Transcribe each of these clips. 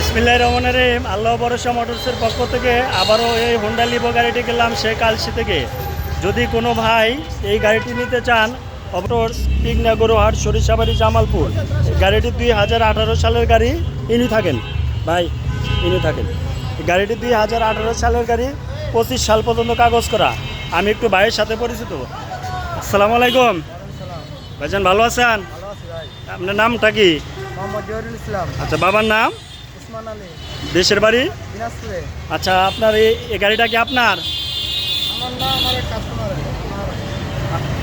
বিসমিল্লাহির রহমানির রহিম। আল্লাহ ভরসা মোটরসের পক্ষ থেকে আবারও এই হোন্ডা লিভো গাড়িটি কিনলাম সেই কালসি থেকে। যদি কোনো ভাই এই গাড়িটি নিতে চান, মোটরস পিকনা গরুহাট সরিষাবাড়ি জামালপুর। গাড়িটি 2018 সালের গাড়ি। ইনি থাকেন ভাই, ইনি থাকেন। গাড়িটি 2018 সালের গাড়ি, 25 সাল পর্যন্ত কাগজ করা। আমি একটু ভাইয়ের সাথে পরিচিত। আসসালামু আলাইকুম ভাইজান, ভালো আছেন? আপনার নামটা কি? ইসলাম। আচ্ছা, বাবার নাম? উসমান আলী। দেশের বাড়ি? দিনাজপুরে। আচ্ছা, আপনার এই গাড়িটা কি আপনার? আমার না, আমার কাস্টমারের,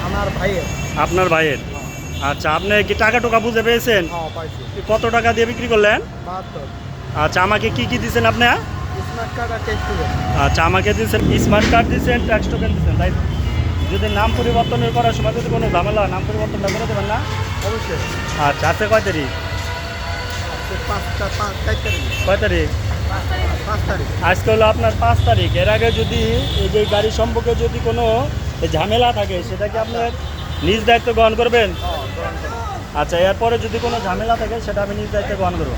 আমার ভাইয়ের। আপনার ভাইয়ের? আচ্ছা, আপনি কি টাকা টুকা বুঝে পেয়েছেন? হ্যাঁ, পাইছি। কত টাকা দিয়ে বিক্রি করলেন? 72। আচ্ছা, আমাকে কি কি দিয়েছেন আপনি? স্মার্ট কার্ড আর টেস্ট টোকেন। আচ্ছা, আমাকে দিয়েছেন স্মার্ট কার্ড দিয়েছেন, ট্যাক্স টোকেন দিয়েছেন, তাই তো? যদি নাম পরিবর্তনের করার সময় যদি কোনো ঝামেলা, নাম পরিবর্তনটা করে দেবেন না? অবশ্যই। আচ্ছা, আছে কয় তারিখ? 4 তারিখ। কয় তারিখ? 5 তারিখ। আজকে হলো আপনার 5 তারিখ। এর আগে যদি এই যে গাড়ি সম্পর্কে যদি কোনো ঝামেলা থাকে, সেটা কি আপনার নিজ দায়িত্ব গ্রহণ করবেন? গ্রহণ করুন। আচ্ছা, এরপরে যদি কোনো ঝামেলা থাকে সেটা আমি নিজ দায়িত্ব গ্রহণ করবো।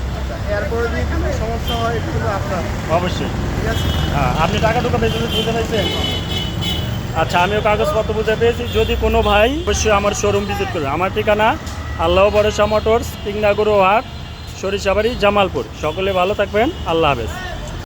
এরপরে যদি কোনো সমস্যা হয়, এটা হলো আপনার। অবশ্যই। ঠিক আছে। হ্যাঁ, আপনি টাকা টুকা বেশি বুঝতে পেরেছেন? আচ্ছা, আমিও কাগজপত্র বুঝে পেয়েছি। যদি কোনো ভাই, অবশ্যই আমার শোরুম ভিজিট করবে। আমার ঠিকানা আল্লাহ ভরসা মোটরস, পিকনা গরুহাট সরিষাবাড়ি জামালপুর। সকলে ভালো থাকবেন। আল্লাহ হাফেজ।